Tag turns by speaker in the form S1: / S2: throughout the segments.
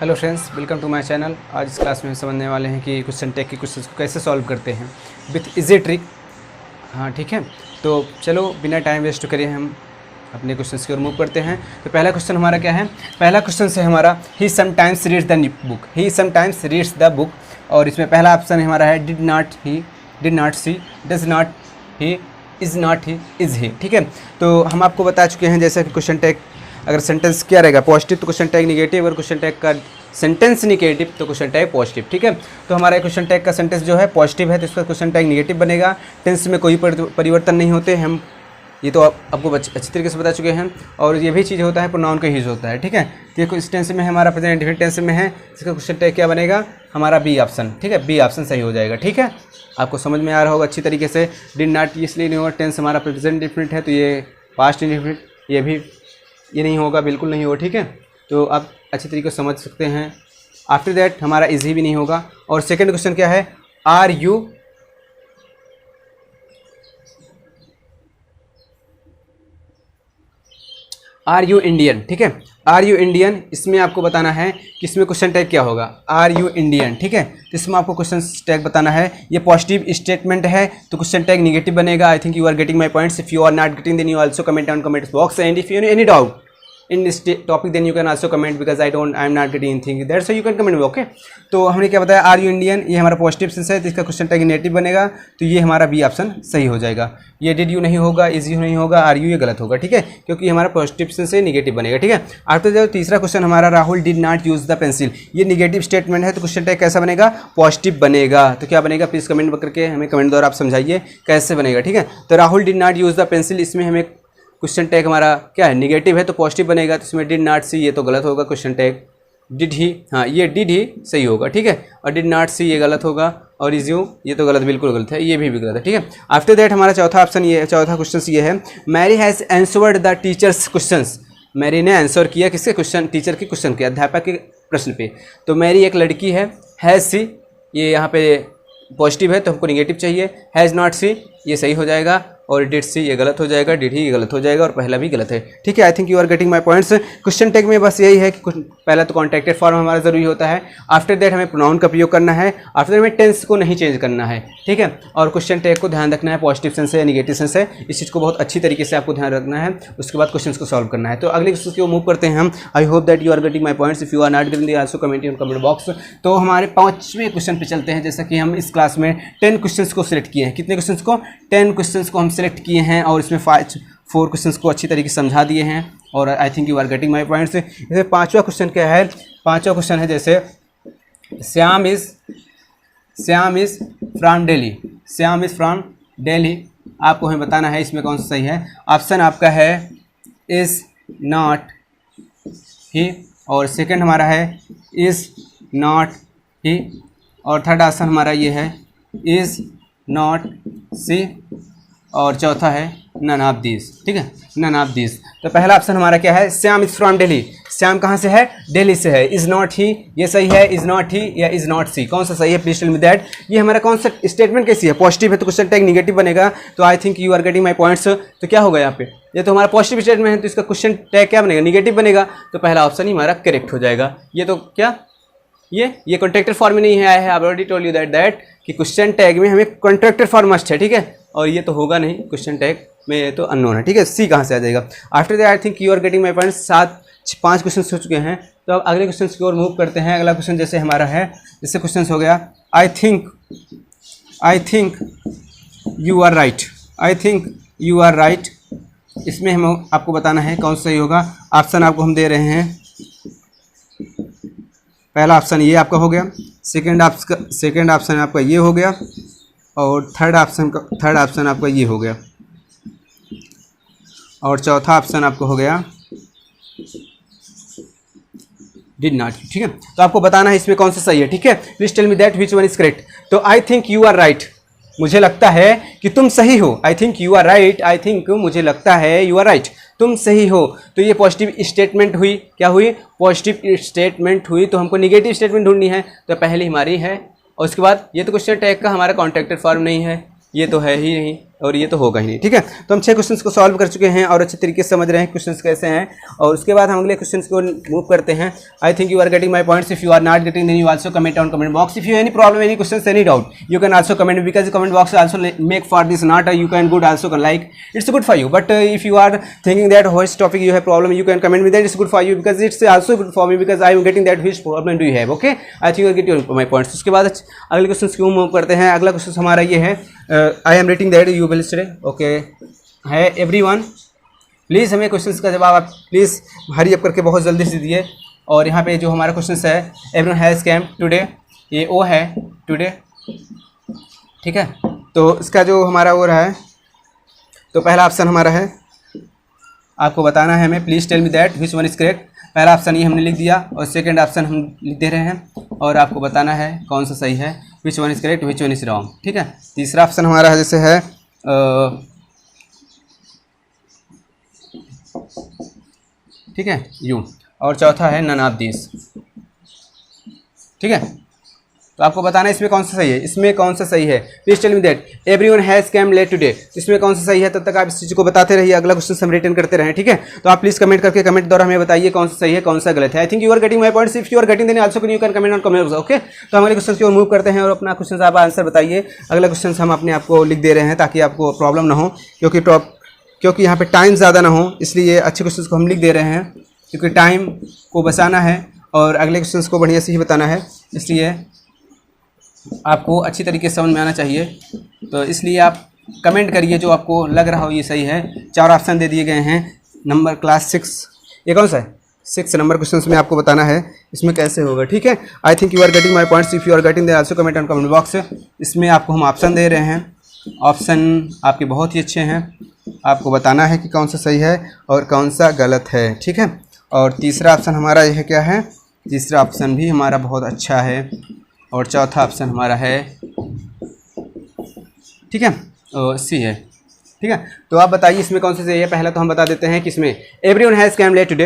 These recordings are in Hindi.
S1: Hello friends, welcome to my channel. आज इस क्लास में समझने वाले हैं कि क्वेश्चन टैग के क्वेश्चंस को कैसे सॉल्व करते हैं विथ इजी ट्रिक। हाँ ठीक है, तो चलो बिना टाइम वेस्ट करिए हम अपने क्वेश्चंस की ओर मूव करते हैं। तो पहला क्वेश्चन हमारा क्या है? पहला क्वेश्चन है हमारा he sometimes reads the book. He sometimes reads the book, और इसमें पहला ऑप्शन हमारा है did not he, did not see, does not he, is not he, is he. ठीक है, तो हम आपको बता चुके हैं जैसे कि क्वेश्चन टैग अगर सेंटेंस क्या रहेगा पॉजिटिव तो क्वेश्चन टैग निगेटिव, अगर क्वेश्चन टैग का सेंटेंस निगेटिव तो क्वेश्चन टैग पॉजिटिव। ठीक है, तो हमारा क्वेश्चन टैग का सेंटेंस जो है पॉजिटिव है तो इसका क्वेश्चन टैग निगेटिव बनेगा। टेंस में कोई परिवर्तन नहीं होते, हम ये तो आपको अच्छी तरीके से बता चुके हैं। और ये भी चीज़ होता है प्रोनाउन का यूज़ होता है। ठीक है, तो इस टेंस में हमारा प्रेजेंट इंडेफिनिट टेंस में है, इसका क्वेश्चन टैग क्या बनेगा? हमारा बी ऑप्शन। ठीक है, बी ऑप्शन सही हो जाएगा। ठीक है, आपको समझ में आ रहा होगा अच्छी तरीके से। डिड नॉट इसलिए नहीं होगा, टेंस हमारा प्रेजेंट इंडेफिनिट है तो ये पास्ट इंडेफिनिट, ये भी ये नहीं होगा, बिल्कुल नहीं होगा। ठीक है, तो आप अच्छी तरीके से समझ सकते हैं। आफ्टर दैट हमारा इजी भी नहीं होगा। और सेकंड क्वेश्चन क्या है? Are you Indian. ठीक है, आर यू इंडियन, इसमें आपको बताना है कि इसमें क्वेश्चन टैग क्या होगा। Are you Indian. ठीक है, तो इसमें आपको क्वेश्चन टैग बताना है। ये पॉजिटिव स्टेटमेंट है तो क्वेश्चन टैग निगेटिव बनेगा। I think you are getting my points. If you are not getting then you also comment on comment box, and if you any doubt in this topic then you can also comment because I am not getting anything, that's why you can comment. Okay, तो हमने क्या बताया? आर यू इंडियन, ये हमारा पॉजिटिव सेंस है तो इसका क्वेश्चन टैग नेगेटिव बनेगा, तो ये हमारा बी ऑप्शन सही हो जाएगा। ये डिड यू नहीं होगा, इज यू नहीं होगा, आर यू ये गलत होगा। ठीक है, क्योंकि हमारा पॉजिटिव सेंस से निगेटिव बनेगा। ठीक है, आफ्टर जो तीसरा क्वेश्चन हमारा Rahul did not use the pencil, ये निगेटिव स्टेटमेंट है तो क्वेश्चन टैग कैसा बनेगा? पॉजिटिव बनेगा। तो क्या बनेगा? प्लीज़ कमेंट करके हमें कमेंट द्वारा आप समझाइए कैसे बनेगा। ठीक है, तो Rahul did not use the pencil, इसमें हमें क्वेश्चन टैग हमारा क्या है? निगेटिव है तो पॉजिटिव बनेगा, तो इसमें डिड नॉट सी ये तो गलत होगा। क्वेश्चन टैग डिड ही, हाँ ये डिड ही सही होगा। ठीक है, और डिड नॉट सी ये गलत होगा, और इज यू ये तो गलत, बिल्कुल गलत है, ये भी गलत है। ठीक है, आफ्टर दैट हमारा चौथा ऑप्शन ये, चौथा क्वेश्चन ये है Mary has answered the teacher's questions. Mary ने आंसर किया किसके क्वेश्चन? टीचर के क्वेश्चन के, अध्यापक के प्रश्न पे। तो मैरी एक लड़की है, हैज़ सी ये यहाँ पे पॉजिटिव है तो हमको निगेटिव चाहिए। हैज़ नॉट सी ये सही हो जाएगा, और डिड सी ये गलत हो जाएगा, डिड ही ये गलत हो जाएगा, और पहला भी गलत है। ठीक है, I think you are getting my points. Question tag में बस यही है कि पहला तो कॉन्ट्रैक्टेड फॉर्म हमारा जरूरी होता है, आफ्टर दैट हमें प्रोनाउन का प्रयोग करना है, आफ्टर दैट हमें टेंस को नहीं चेंज करना है। ठीक है, और क्वेश्चन टैग को ध्यान रखना है पॉजिटिव सेंस है या निगेटिव सेंस है, इस चीज़ को बहुत अच्छी तरीके से आपको ध्यान रखना है। उसके बाद क्वेश्चन को सॉल्व करना है। तो अगले क्वेश्चन को मूव करते हैं हम। I hope that you are getting my points. If you are not getting also comment in comment box. तो हमारे 5वें क्वेश्चन पे चलते हैं। जैसा कि हम इस क्लास में 10 क्वेश्चन को सिलेक्ट किए हैं। कितने क्वेश्चन को? 10 क्वेश्चन को हम सिलेक्ट किए हैं, और इसमें 4 क्वेश्चंस को अच्छी तरीके से समझा दिए हैं, और I think you are getting my points. जैसे 5वां क्वेश्चन क्या है? 5वां क्वेश्चन है जैसे Shyam is from Delhi. Shyam is from Delhi, आपको हमें बताना है इसमें कौन सा सही है। ऑप्शन आपका है इज़ नॉट ही, और सेकंड हमारा है इज़ नॉट ही, और थर्ड ऑप्शन हमारा ये है इज़ नॉट सी, और चौथा है नन ऑफ दिस। ठीक है, नन ऑफ दिस। तो पहला ऑप्शन हमारा क्या है? Shyam is from Delhi. श्याम कहाँ से है? दिल्ली से है। इज नॉट ही ये सही है, इज नॉट ही या इज नॉट सी, कौन सा सही है? Please tell me that. ये हमारा कौन सा स्टेटमेंट कैसी है? पॉजिटिव है तो क्वेश्चन टैग निगेटिव बनेगा। तो I think you are getting my points. तो क्या होगा यहाँ पे? ये तो हमारा पॉजिटिव स्टेटमेंट है तो इसका क्वेश्चन टैग क्या बनेगा? निगेटिव बनेगा। तो पहला ऑप्शन ही हमारा करेक्ट हो जाएगा। ये तो क्या ये कॉन्ट्रैक्टेड फॉर्म में नहीं है आया है। I already told you that कि क्वेश्चन टैग में हमें कॉन्ट्रैक्टेड फॉर्म मस्ट है। ठीक है, और ये तो होगा नहीं, क्वेश्चन टैग में ये तो अननोन है। ठीक है, सी कहाँ से आ जाएगा? After that I think you are getting my points. 5 question हो चुके हैं, तो अब अगले क्वेश्चन की ओर मूव करते हैं। अगला क्वेश्चन जैसे हमारा है, जैसे क्वेश्चन हो गया I think you are right. I think you are right, इसमें हम आपको बताना है कौन सा सही होगा। ऑप्शन आपको हम दे रहे हैं। पहला ऑप्शन ये आपका हो गया, सेकंड ऑप्शन आपका ये हो गया, और थर्ड ऑप्शन आपका ये हो गया, और चौथा ऑप्शन आपको हो गया डिड नॉट। ठीक है, तो आपको बताना है इसमें कौन सा सही है। ठीक है, please tell me that which one is correct. तो I think you are right, मुझे लगता है कि तुम सही हो। I think you are right, I think मुझे लगता है यू आर राइट, तुम सही हो। तो ये पॉजिटिव स्टेटमेंट हुई, क्या हुई? पॉजिटिव स्टेटमेंट हुई। तो हमको निगेटिव स्टेटमेंट ढूंढनी है, तो पहले हमारी है, और उसके बाद ये तो क्वेश्चन टैग का हमारा कॉन्ट्रैक्टेड फॉर्म नहीं है, ये तो है ही नहीं, और ये तो होगा ही नहीं, ठीक है। तो हम 6 क्वेश्चंस को सॉल्व कर चुके हैं और अच्छे तरीके से समझ रहे हैं क्वेश्चंस कैसे हैं। और उसके बाद हम अगले क्वेश्चंस को मूव करते हैं। I think you are getting my points. If you are not getting then you also comment on comment box. If you any problem, any questions, any doubt, you can also comment, because the comment box also make for this not you can good also like it's good for you. But if you are thinking that which topic you have problem, you can comment me that it's good for you, because it's also good for me, because I am getting that which problem do you have. Okay, I think you get your my points. उसके बाद अगले क्वेश्चन क्यों मूव करते हैं। अगला क्वेश्चन हमारा ये है, I am rating that you will study. Okay है एवरीवन, प्लीज़ हमें क्वेश्चंस का जवाब आप प्लीज़ हरी अप करके बहुत जल्दी से दिए। और यहाँ पे जो हमारा क्वेश्चन है, एवरीवन हैज़ कैम टुडे, ये ओ है टुडे, ठीक है। तो इसका जो हमारा वो रहा है, तो पहला ऑप्शन हमारा है, आपको बताना है हमें, please tell me that which one is correct. पहला ऑप्शन ये हमने लिख दिया और सेकंड ऑप्शन हम लिख दे रहे हैं और आपको बताना है कौन सा सही है, विच one is correct, which one is wrong, ठीक है। तीसरा ऑप्शन हमारा है जैसे है ठीक है यू, और चौथा है नन ऑफ दिस, ठीक है। तो आपको बताना है इसमें कौन सा सही है, इसमें कौन सा सही है। Please tell me that everyone has came late today, इसमें कौन सा सही है। तब तक आप इस चीज़ को बताते रहिए, अगला क्वेश्चन हम रिटर्न करते रहें, ठीक है। तो आप प्लीज कमेंट करके कमेंट द्वारा हमें बताइए कौन सा सही है, कौन सा गलत है। I think you are getting my points. If you are getting then also you can comment on comment, okay. तो हम अगले क्वेश्चन की ओर मूव करते हैं और अपना क्वेश्चन आप आंसर बताइए। अगला क्वेश्चन हम अपने आप को लिख दे रहे हैं ताकि आपको प्रॉब्लम ना हो, क्योंकि यहाँ पे टाइम ज़्यादा ना हो, इसलिए अच्छे क्वेश्चन को हम लिख दे रहे हैं, क्योंकि टाइम को बचाना है और अगले क्वेश्चन को बढ़िया से ही बताना है, इसलिए आपको अच्छी तरीके से समझ में आना चाहिए। तो इसलिए आप कमेंट करिए जो आपको लग रहा हो ये सही है। 4 ऑप्शन दे दिए गए हैं, नंबर क्लास 6, ये कौन सा है, 6 नंबर क्वेश्चन में आपको बताना है इसमें कैसे होगा, ठीक है। I think you are getting my points. If you are getting then also comment on comment box. इसमें आपको हम ऑप्शन दे रहे हैं, ऑप्शन आपके बहुत ही अच्छे हैं, आपको बताना है कि कौन सा सही है और कौन सा गलत है, ठीक है। और तीसरा ऑप्शन हमारा यह क्या है, तीसरा ऑप्शन भी हमारा बहुत अच्छा है और चौथा ऑप्शन हमारा है, ठीक है, सी है, ठीक है। तो आप बताइए इसमें कौन सा सही है। पहला तो हम बता देते हैं कि इसमें everyone has came late today,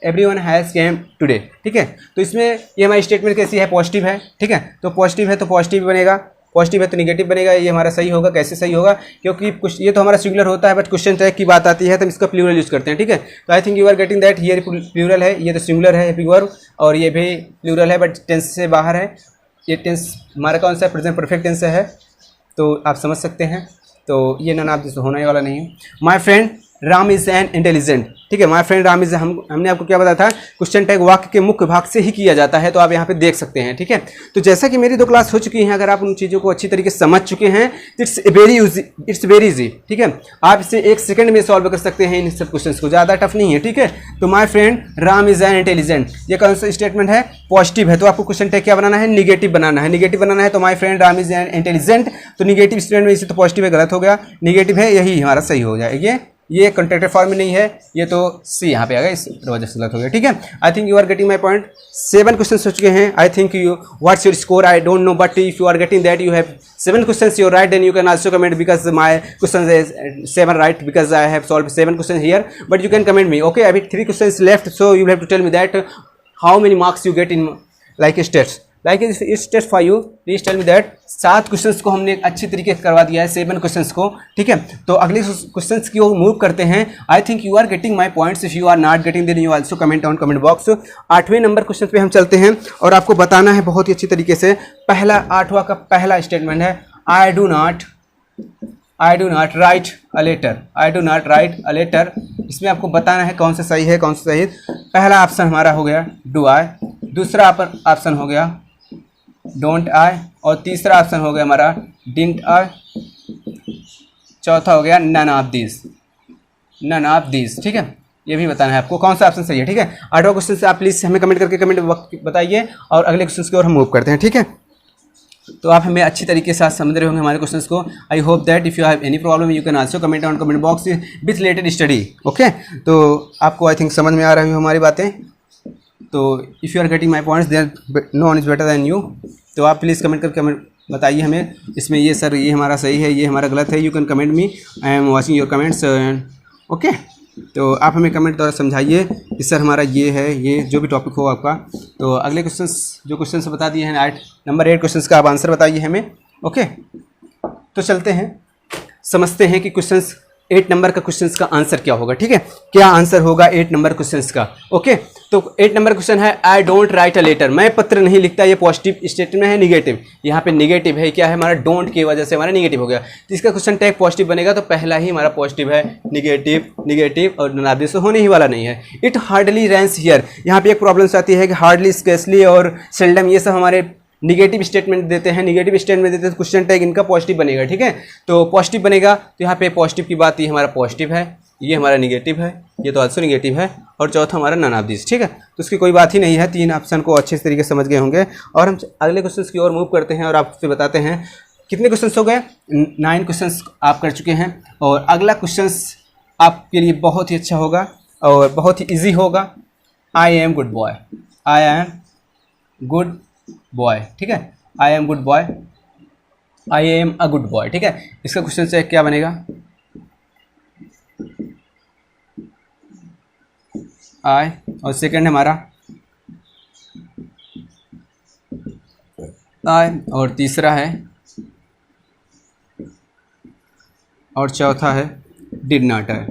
S1: everyone has came today, ठीक है। तो इसमें ये हमारी स्टेटमेंट कैसी है, पॉजिटिव है, ठीक है। तो पॉजिटिव है तो पॉजिटिव बनेगा, पॉजिटिव है तो निगेटिव बनेगा। ये हमारा सही होगा, कैसे सही होगा, क्योंकि कुछ ये तो हमारा सिंगुलर होता है, बट क्वेश्चन टैग की बात आती है तो हम इसका प्लूरल यूज़ करते हैं, ठीक है। तो I think you are getting that, ये प्लूरल है, ये तो सिंगुलर है प्लूरल, और ये भी प्लूरल है बट टेंस से बाहर है। ये टेंस हमारा कौन सा प्रेजेंट परफेक्ट टेंस है, तो आप समझ सकते हैं। तो ये नन ऑफ दिस होने वाला नहीं है। My friend Ram is an intelligent, ठीक है। माय फ्रेंड राम इज़, हमने आपको क्या बताया था, क्वेश्चन टैग वाक्य के मुख्य भाग से ही किया जाता है, तो आप यहाँ पे देख सकते हैं, ठीक है। तो जैसा कि मेरी 2 क्लास हो चुकी हैं, अगर आप उन चीज़ों को अच्छी तरीके से समझ चुके हैं, इट्स वेरी इजी, ठीक है। आप इसे 1 सेकंड में सॉल्व कर सकते हैं इन सब क्वेश्चन को, ज़्यादा टफ नहीं है, ठीक है। तो my friend Ram is an intelligent, ये कौन सा स्टेटमेंट है, पॉजिटिव है, तो आपको क्वेश्चन टैग क्या बनाना है, निगेटिव बनाना है। निगेटिव बनाना है तो my friend Ram is an intelligent, तो निगेटिव स्टेटमेंट में इसे तो पॉजिटिव है, गलत हो गया, निगेटिव है, यही हमारा सही हो जाएगा। ये कॉन्ट्रैक्टेड फॉर्म में नहीं है, ये तो सी यहाँ पे आ गया, इस वजह से गलत हो गया, ठीक है। I think you are getting my point. 7 question हो चुके हैं। I think you what's your score I don't know, but if you are getting that you have 7 question you right, then you can also comment, because my question is 7 right, because I have solve 7 question here, but you can comment me, okay. अभी 3 question left, so you have to tell me that how many marks you get in like test, like इस test for you, please tell me that. 7 questions को हमने अच्छी तरीके से करवा दिया है, 7 क्वेश्चंस को, ठीक है। तो अगले क्वेश्चंस की ओर मूव करते हैं। I think you are getting my points. If you are not getting then you also comment on comment box. 8वें नंबर क्वेश्चन पे हम चलते हैं और आपको बताना है बहुत ही अच्छी तरीके से। पहला 8वां का पहला स्टेटमेंट है, I do not write a letter, I do not write a letter. इसमें आपको बताना है कौन सा सही है, कौन सा सही। पहला ऑप्शन हमारा हो गया डू आई, दूसरा ऑप्शन हो गया डोंट आई, और तीसरा ऑप्शन हो गया हमारा डिडंट आई, चौथा हो गया नन ऑफ दिस, ठीक है। ये भी बताना है आपको कौन सा ऑप्शन सही है, ठीक है। 8वां क्वेश्चन से आप प्लीज़ हमें कमेंट करके कमेंट बताइए और अगले क्वेश्चन की ओर हम मूव करते हैं, ठीक है। तो आप हमें अच्छी तरीके से समझ रहे होंगे हमारे क्वेश्चंस को। आई hope that if you have any problem you can also comment on comment box with related study, okay. तो आपको आई थिंक समझ में आ रही हो हमारी बातें। तो if you are getting my points then no one is better than you. तो आप प्लीज़ कमेंट करके बताइए हमें इसमें ये सर ये हमारा सही है, ये हमारा गलत है। You can comment me, I am watching your comments, okay. तो आप हमें कमेंट द्वारा समझाइए कि सर हमारा ये है, ये जो भी टॉपिक हो आपका। तो अगले जो क्वेश्चंस बता दिए हैं नंबर 8 क्वेश्चंस का आप आंसर बताइए हमें, ओके। तो चलते हैं समझते हैं कि क्वेश्चंस 8 नंबर का क्वेश्चंस का आंसर क्या होगा। ठीक है, क्या आंसर होगा 8 नंबर क्वेश्चंस का। ओके, तो 8 नंबर क्वेश्चन है I don't write a letter, मैं पत्र नहीं लिखता। ये पॉजिटिव स्टेटमेंट है, निगेटिव, यहाँ पे निगेटिव है, क्या है हमारा डोंट की वजह से हमारा निगेटिव हो गया। तो इसका क्वेश्चन टैग पॉजिटिव बनेगा, तो पहला ही हमारा पॉजिटिव है, निगेटिव निगेटिव और ननादिश होने ही वाला नहीं है। इट हार्डली रेंस हियर, यहाँ पे एक प्रॉब्लम आती है कि हार्डली, स्केसली और सेल्डम ये सब हमारे निगेटिव स्टेटमेंट देते हैं, निगेटिव स्टेटमेंट देते हैं, तो क्वेश्चन टैग इनका पॉजिटिव बनेगा। ठीक है, तो पॉजिटिव बनेगा, तो यहाँ पे पॉजिटिव की बात, ये हमारा पॉजिटिव है, ये हमारा निगेटिव है, ये तो आल्सो निगेटिव है, और चौथा हमारा नन ऑफ दिस। ठीक है, तो उसकी कोई बात ही नहीं है। 3 ऑप्शन को अच्छे तरीके से समझ गए होंगे, और हम अगले क्वेश्चन की ओर मूव करते हैं और आपसे बताते हैं कितने क्वेश्चन हो गए। 9 क्वेश्चन आप कर चुके हैं, और अगला क्वेश्चन आपके लिए बहुत ही अच्छा होगा और बहुत ही ईजी होगा। I am good boy, I am good boy. ठीक है, I am good boy, I am a good boy. ठीक है, इसका क्वेश्चन से क्या बनेगा, आई, और सेकंड हमारा आई, और तीसरा है, और चौथा है डिड नॉट आई।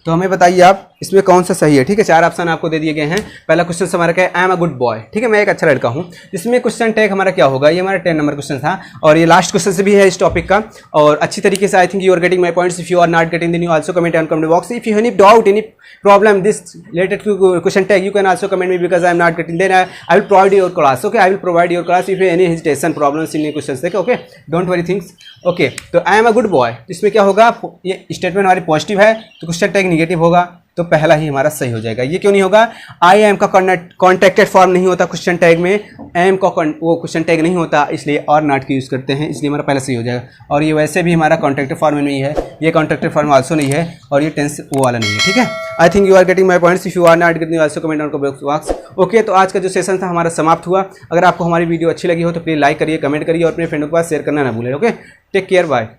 S1: तो हमें बताइए आप इसमें कौन सा सही है। ठीक है, 4 ऑप्शन आपको दे दिए गए हैं। पहला क्वेश्चन हमारा क्या है, I am a good boy. ठीक है, मैं एक अच्छा लड़का हूँ। इसमें क्वेश्चन टैग हमारा क्या होगा, ये हमारा 10 नंबर क्वेश्चन था, और ये लास्ट क्वेश्चन से भी है इस टॉपिक का, और अच्छी तरीके से I think you are getting my points. If you are not getting then you also comment on comment box. If you any doubt, any problem this related to question tag, you can also comment me, because I am not getting, then I will provide your class. Okay, I will provide your class if any hesitation problems in question देखे। Okay, don't worry things. Okay, तो I am a good boy, इसमें क्या होगा, ये स्टेटमेंट हमारी पॉजिटिव है, तो क्वेश्चन टैग निगेटिव होगा, तो पहला ही हमारा सही हो जाएगा। ये क्यों नहीं होगा, आई एम का कॉन्ट्रैक्टेड फॉर्म नहीं होता क्वेश्चन टैग में, एम का वो क्वेश्चन टैग नहीं होता, इसलिए और नॉट की यूज़ करते हैं, इसलिए हमारा पहला सही हो जाएगा। और ये वैसे भी हमारा कॉन्ट्रैक्टेड फॉर्म में नहीं है, ये कॉन्ट्रैक्टेड फॉर्म आल्सो नहीं है, और ये टेंस वो वाला नहीं है। ठीक है, I think you are getting my points. If you are not getting also comment on box. Okay, तो आज का जो सेशन था हमारा समाप्त हुआ। अगर आपको हमारी वीडियो अच्छी लगी हो तो प्लीज़ लाइक करिए, कमेंट करिए, और अपने फ्रेंडों के पास शेयर करना ना भूलें। Okay, take care, bye.